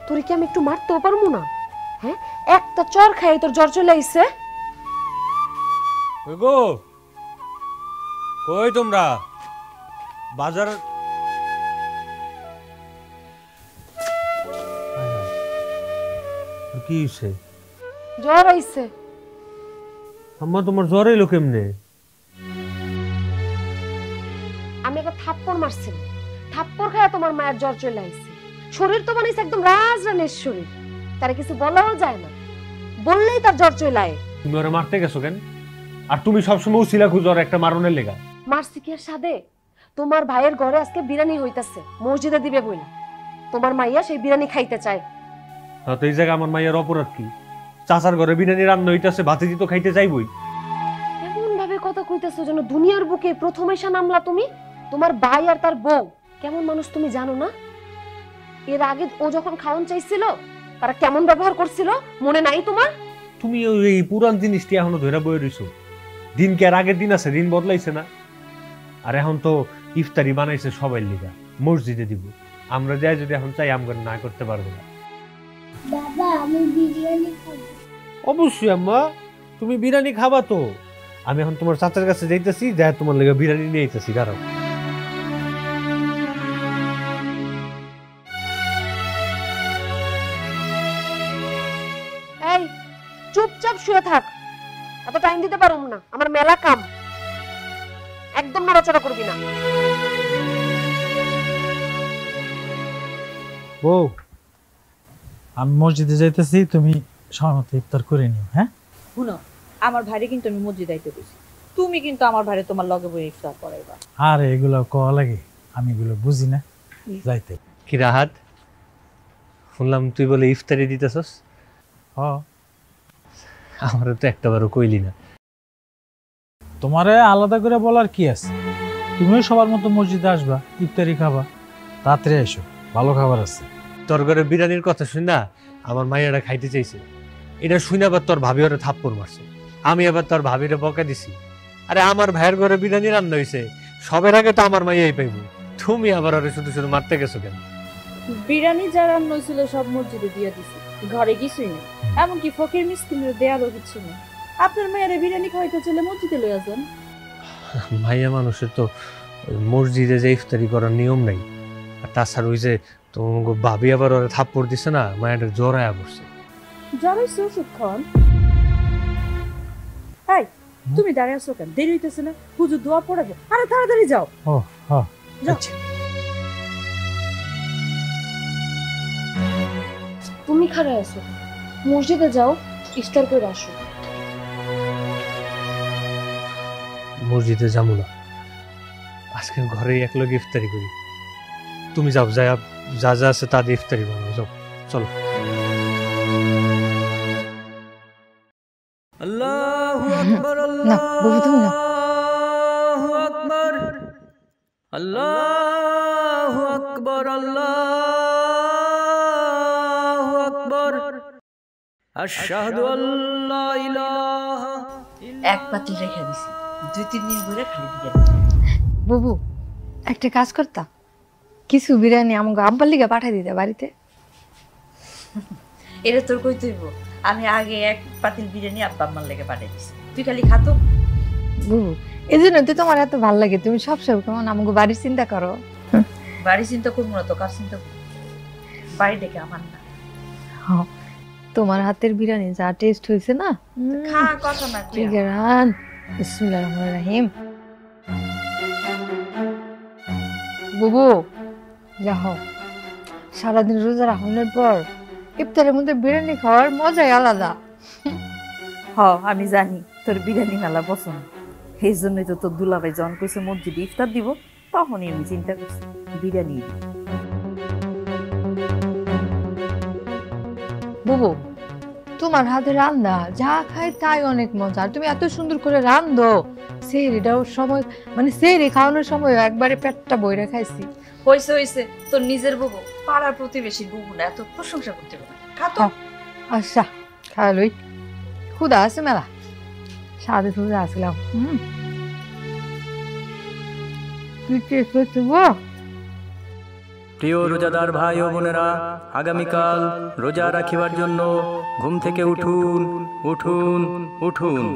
তোর কি আমি একটু মারতেও পারবো না? হ্যাঁ, একটা চর খাই তোর জ্বর চলে আইছে। গো কই তোমরা? বাজার কি হইছে? জ্বর আইছে। আম্মা তোমার জ্বর এলো কেমনে? আমি একটা থাপ্পড় মারছিলাম, থাপ্পড় খায় তোমার মায়ের জ্বর চলে আইছে। শরীর তো বানাইছে একদম রাজরানীর শরীর, তার কিছু বলাও যায় না, বললেই তার জ্বর চলে আয়। তুমি ওরে মারতে গেছো কেন? আর তুমি সবসময় উছিলা খুঁজো একটা মারনের লেগা। মারছি কি আর সাদে? তোমার ভাইয়ের ঘরে আজকে বিরিয়ানি হইতাছে, মসজিদে দিবে বইলা। তোমার মাইয়া সেই বিরিয়ানি খাইতে চায়। তো এই জায়গা আমার মাইয়ার অপরাধ কি? চাচার ঘরে বিরিয়ানি রান্না হইতাছে, ভাতিজি তো খাইতে চাইবই। এমন ভাবে কথা কইতেছো যেন দুনিয়ার বুকে প্রথম এসে নামলা তুমি। তোমার ভাই আর তার বউ কেমন মানুষ তুমি জানো না? এর আগে ও যখন খাওন চাইছিল তারা কেমন ব্যবহার করছিল মনে নাই তোমার? তুমি এই পুরান জিনিসটি এখনো ধরে বয়ে রইছো। দিন কি আর আগের দিন আছে? দিন বদলাইছে না। আর এখন তো ইফতারি বানাইছে সবাই লিগা, মসজিদে দিব। আমরা যাই যদি এখন চাই আমরা না করতে পারবো না। বাবা আমি বিরিয়ানি খাবো। অবশ্যই আম্মা, তুমি বিরিয়ানি খাবা তো। আমি এখন তোমার চাচার কাছে যাইতেছি, যাই তোমার লেগে বিরিয়ানি নিয়ে আইতেছি, দাঁড়াও। এই চুপচাপ শুয়ে থাক, এত টাইম দিতে পারুম না, আমার মেলা কাম। একদম নড়াচড়া করবি না। বউ, আমি মসজিদে যাইতেছি, তুমি সময় মতো ইফতার করে নিও। হ্যাঁ শুনো, আমার ভাইরে কিন্তু আমি মসজিদ আইতে কইছি, তুমি কিন্তু আমার ভাইরে তোমার লগে বই ইফতার করাইবা। আর এগুলো কওয়া লাগে, আমি এগুলো বুঝি না। যাইতে কি রাহাত, শুনলাম তুই বলে ইফতারি দিতেছস? হ, আমারও তো একটাবারও কইলি না। তোমারে আলাদা করে বলার কি আছে? তুমিও সবার মতো মসজিদে আসবা, ইফতারি খাবা, তাড়াতাড়ি এসো, ভালো খাবার আছে। তোর ঘরে বিরিয়ানির কথা শুন না আমার মাইয়াটা খাইতে চাইছে, এটা শুনে আবার তোর ভাবি ওরে থাপ্পড় মারছে। আমি আবার তোর ভাবিরে বকা দিছি। আরে আমার ভাইয়ের ঘরে বিরিয়ানি রান্না হয়েছে, সবের আগে তো আমার মাইয়াই পাইব, তুমি আবার আরে শুধু শুধু মারতে গেছো কেন? বিরিয়ানি যারা রান্না হয়েছিল সব মসজিদে দিয়ে দিছি, ঘরে কিছুই নেই, এমনকি ফকির মিসকিনের দেয়ারও কিছু নেই। আপনার মেয়েরা বিরিয়ানি খাওয়াইতে চলে মসজিদে লইয়া যান। ভাইয়া মানুষের তো মসজিদে যে ইফতারি করার নিয়ম নাই, আর তাছাড়া ওই যে তোমাকে ভাবি আবার ওরা থাপ্পড় দিছে না, মায়ের জ্বরায়া পড়ছে। জ্বরাইছে ওষুধ খান। এই তুমি দাঁড়িয়ে আছো কেন? দেরি হইতেছে না, হুজুর দোয়া পড়াবে। আরে তাড়াতাড়ি যাও। ও হ্যাঁ আচ্ছা তুমি খাড়া আছো, মসজিদে যাও, ইফতার করে আসো। মসজিদে যাবো না, আজকে ঘরে একলগে ইফতারি করি। তুমি যাও, যা যা যা আছে তা দিয়ে ইফতারি বানাও, যাও চলো। আল্লাহু আকবার, না বুবু তুমি না। আল্লাহু আকবার, আল্লাহু আকবার, আল্লাহু আকবার, আশহাদু আল্লা ইলাহা। এক পাতিল রেখে দিছি, 2-3 দিন ধরে খালি দিয়ে। বুবু একটা কাজ করতা, কিছু বিরিয়ানি আমাকে আব্বার লিগা পাঠাই দিতে বাড়িতে। এটা তোর কই তুইব? আমি আগে এক পাতিল বিরিয়ানি আব্বা আম্মার লেগে পাঠিয়ে দিছি, তুই খালি খাতো। বুবু এই জন্য তো তোমার এত ভালো লাগে, তুমি সবসময় কেমন আমাকে বাড়ির চিন্তা করো। বাড়ি চিন্তা করবো না তো কার চিন্তা করবো? বাড়ি ডেকে আমার না। তোমার হাতের বিরিয়ানি যা টেস্ট হয়েছে না, খা কথা না ঠিক আছে। বিসমিল্লাহির রহমানির রহিম। বুবু যাও, সারাদিন রোজা রাখানোর পর ইফতারের মধ্যে বিরিয়ানি খাওয়ার মজাই আলাদা। হ আমি জানি তোর বিরিয়ানি মেলা পছন্দ, এই জন্যই তো তোর দুলাভাই জন কইছে মসজিদে ইফতার দিব, তখনই আমি চিন্তা করছি বিরিয়ানি দিব। বুবু তোমার হাতে রান্না যা খাই তাই অনেক মজা, তুমি এত সুন্দর করে রান্ধো। সেহরিটাও সময় মানে সেহরি খাওয়ানোর সময় একবারে পেটটা বইরা খাইছি। হইছে হইছে, তোর নিজের বুবু, পাড়ার প্রতিবেশী বুবু না, এত প্রশংসা করতে পারে। খা তো। আচ্ছা খাওয়ালই, ক্ষুধা আছে মেলা, সাদে সুদে আসলাম। প্রিয় রোজাদার ভাই ও বোনেরা, আগামীকাল রোজা রাখিবার জন্য ঘুম থেকে উঠুন, উঠুন, উঠুন,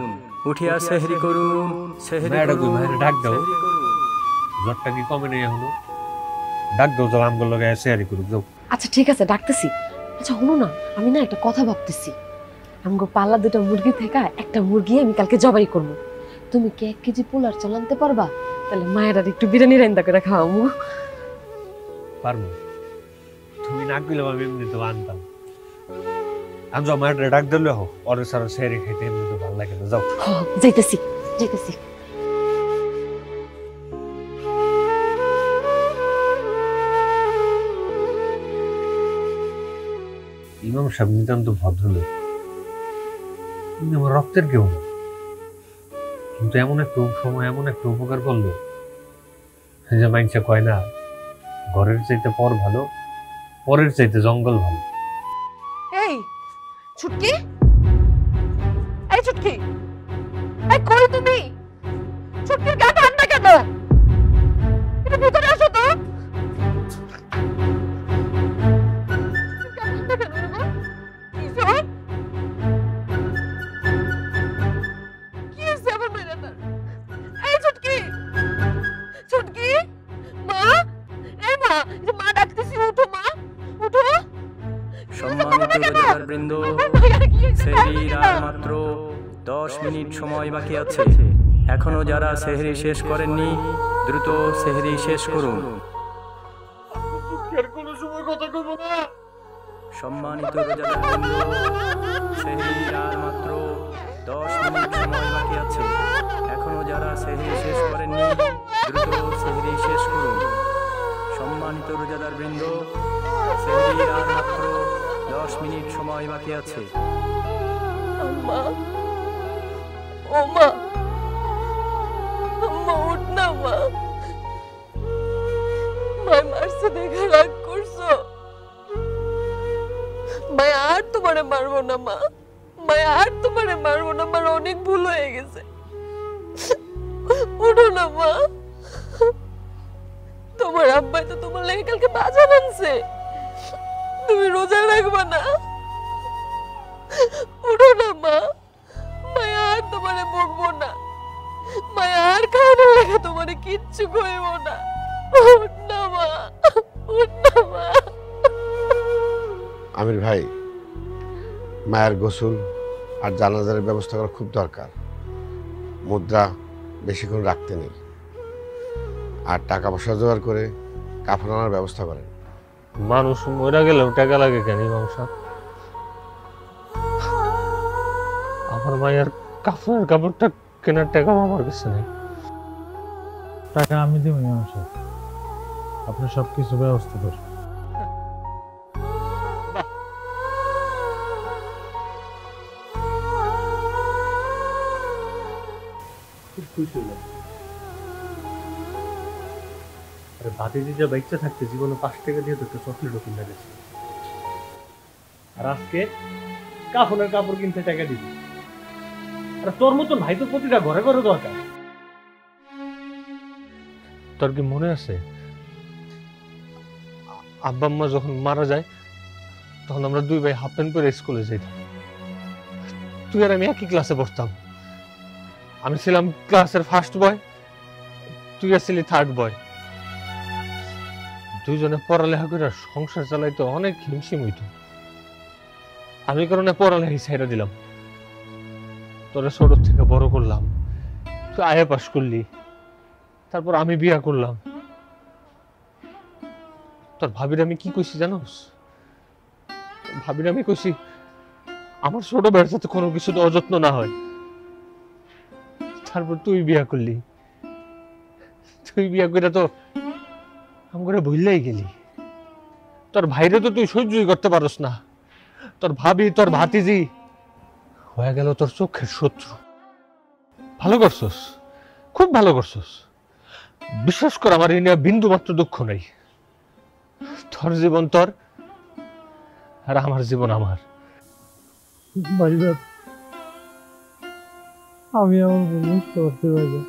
উঠিয়া সেহরি করুন, সেহরি করুন, ডাক দাও, সেহরি করুন। জ্বরটা কি কমে নেই এখনো? ডাক দাও, যাও আমগুলো লগে শেয়ারি করুক, যাও। আচ্ছা ঠিক আছে ডাকতেছি। আচ্ছা হলো না, আমি না একটা কথা ভাবতেছি, আমগো পাল্লা 2টা মুরগি থেকে একটা মুরগি আমি কালকে জবাই করবো। তুমি কি 1 কেজি পোলার চাল আনতে পারবা? তাহলে মায়ের আর একটু বিরিয়ানি রান্না করে খাওয়াবো। পারবো, তুমি না কইলে আমি এমনি তো আনতাম। আমি যাও, মায়ের ডাক দিলে হোক, ওরে সারা শেয়ারি খাইতে এমনি তো ভালো লাগে না, যাও। যাইতেছি যাইতেছি। ইমাম সাহেব নিতান্ত ভদ্রলোক, কিন্তু আমার রক্তের কেউ না, কিন্তু এমন একটা সময় এমন একটা উপকার করলো যে মানুষে কয় না, ঘরের চাইতে পর ভালো, পরের চাইতে জঙ্গল ভালো। এই ছুটকি, এই ছুটকি, এই কই তুমি? ছুটকির গা ঠান্ডা কেন? একটু ভিতরে আসো তো। সম্মানিত রোজাদার বৃন্দ, সেহরির আর মাত্র 10 মিনিট সময় বাকি আছে। এখনো যারা সেহরি শেষ করেননি দ্রুত সেহরি শেষ করুন। সম্মানিত রোজাদার বৃন্দ, সেহরির আর মাত্র 10 মিনিট সময় বাকি আছে। এখনো যারা সেহরি শেষ করেননি দ্রুত সেহরি শেষ করুন। সম্মানিত রোজাদার বৃন্দ, সেহরির আর মাত্র 10 মিনিট সময় বাকি আছে। আম্মা, ও মা, আম্মা উঠ না মা। মায় মারছে দেখে রাগ করছো? মায় আর তোমারে মারবো না মা, মায় আর তোমারে মারবো না, আমার অনেক ভুল হয়ে গেছে। উঠো না মা। তোমার আব্বাই তো তোমার লাগে কালকে বাজার আনছে, তুমি রোজা রাখবা না? উঠো না মা, মায়া আর তোমারে বকবো না, মায়া আর খাওয়ানোর লেগে তোমারে কিচ্ছু কইব না। উঠ না মা, উঠ না মা। আমির ভাই, মায়ের গোসল আর জানাজার ব্যবস্থা করা খুব দরকার। মুদ্রা বেশিক্ষণ রাখতে নেই, আর টাকা পয়সা জোগাড় করে কাফন আনার ব্যবস্থা করেন। মানুষ মরে গেলেও টাকা লাগে কেন ইমাম সাহেব? আমার মায়ের কাফনের কাপড়টা কেনার টাকাও আমার কাছে নেই। টাকা আমি দিব ইমাম সাহেব, আপনি সব কিছু ব্যবস্থা করুন। ভাতিজি যা বাইকটা থাকতে জীবনে 5 টাকা দিয়ে তো একটা চকলেটও কিনে গেছে, আর আজকে কাফনের কাপড় কিনতে টাকা দিবি। আর তোর মতন ভাই তো প্রতিটা ঘরে ঘরে দরকার। তোর কি মনে আছে আব্বা আম্মা যখন মারা যায় তখন আমরা 2 ভাই হাফ প্যান্ট পরে স্কুলে যাইতাম? তুই আর আমি একই ক্লাসে পড়তাম। আমি ছিলাম ক্লাসের ফার্স্ট বয়, তুই ছিলি থার্ড বয়। দুইজনে পড়ালেখা করে সংসার চালাইতে অনেক হিমশিম হইত। আমি কারণে পড়ালেখা ছেড়ে দিলাম, তোরা ছোট থেকে বড় করলাম, তুই আয়া পাস করলি, তারপর আমি বিয়া করলাম। তোর ভাবির আমি কি কইছি জানোস? ভাবির আমি কইছি আমার ছোট বেড়ার সাথে কোনো কিছু অযত্ন না হয়। তারপর তুই বিয়া করলি, তুই বিয়া করে তো আমরা ভুললেই গেলি। তোর ভাইরে তো তুই সহ্যই করতে পারস না। তোর ভাবি, তোর ভাতিজি হয়ে গেল তোর চোখের শত্রু। ভালো করছস, খুব ভালো করছস। বিশ্বাস কর, আমার এই নিয়ে বিন্দু মাত্র দুঃখ নেই। তোর জীবন তোর, আর আমার জীবন আমার। আমি আমার বুঝতে পারতে পারি,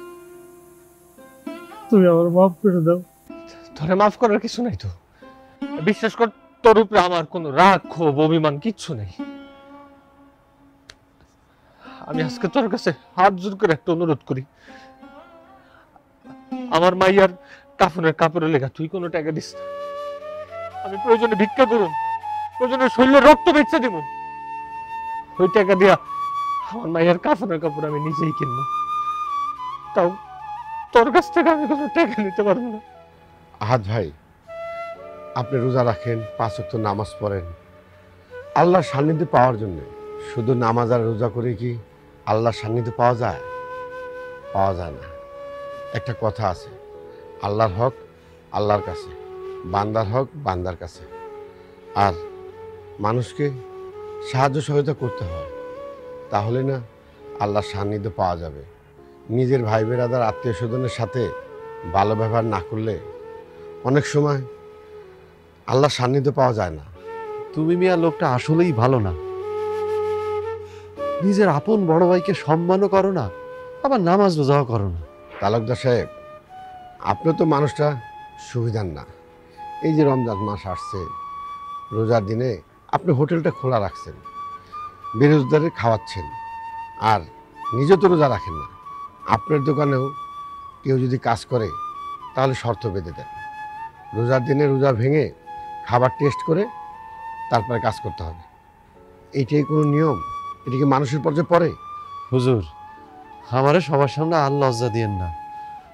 তুমি আমার মাফ করে দাও। তোরে মাফ করার কিছু নাই তো। বিশ্বাস কর, তোর উপরে আমার কোনো রাগ, ক্ষোভ, অভিমান কিচ্ছু নেই। আমি আজকে তোর কাছে হাত জোর করে একটা অনুরোধ করি, আমার মাইয়ার কাফনের কাপড়ের লেখা তুই কোনো টাকা দিস না। আমি প্রয়োজনে ভিক্ষা করুন, প্রয়োজনে শরীরের রক্ত বেচে দিব, ওই টাকা দিয়া আমার মাইয়ার কাফনের কাপড় আমি নিজেই কিনবো। তাও তোর কাছ থেকে আমি কোনো টাকা নিতে পারবো না। আহাদ ভাই, আপনি রোজা রাখেন, 5 ওয়াক্ত নামাজ পড়েন আল্লাহর সান্নিধ্য পাওয়ার জন্য। শুধু নামাজ আর রোজা করে কি আল্লাহর সান্নিধ্য পাওয়া যায়? পাওয়া যায় না। একটা কথা আছে, আল্লাহর হক আল্লাহর কাছে, বান্দার হক বান্দার কাছে। আর মানুষকে সাহায্য সহায়তা করতে হয়, তাহলে না আল্লাহর সান্নিধ্য পাওয়া যাবে। নিজের ভাই বেরাদার, আত্মীয় স্বজনের সাথে ভালো ব্যবহার না করলে অনেক সময় আল্লাহর সান্নিধ্য পাওয়া যায় না। তুমি মিয়া লোকটা আসলেই ভালো না। নিজের আপন বড় ভাইকে সম্মানও করো না, আবার নামাজ রোজাও করো না। তালুকদার সাহেব, আপনি তো মানুষটা সুবিধার না। এই যে রমজান মাস আসছে, রোজার দিনে আপনি হোটেলটা খোলা রাখছেন, বেরোজগারের খাওয়াচ্ছেন, আর নিজে তো রোজা রাখেন না। আপনার দোকানেও কেউ যদি কাজ করে তাহলে শর্ত বেঁধে দেন, রোজার দিনে রোজা ভেঙে খাবার টেস্ট করে তারপরে কাজ করতে হবে। এইটাই কোনো নিয়ম? এটা কি মানুষের পর্যায়ে পড়ে? হুজুর, আমারে সবার সামনে আর লজ্জা দিয়েন না।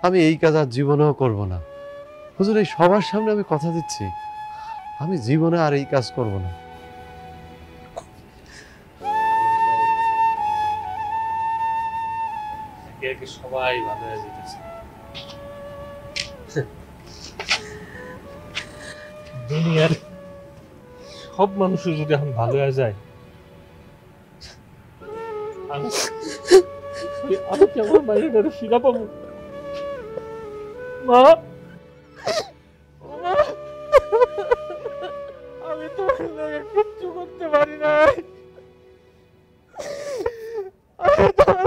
আমি এই কাজ আর জীবনেও করব না। হুজুর, এই সবার সামনে আমি কথা দিচ্ছি, আমি জীবনে আর এই কাজ করব না। সবাই ভালো হয়ে যেতেছে। দুনিয়ার সব মানুষই যদি এখন ভালো হয়ে যায়, আমি কি আমার মায়ের ফিরা পাবো? মা, আমি তোমার কিচ্ছু করতে পারি না। আমি তোমার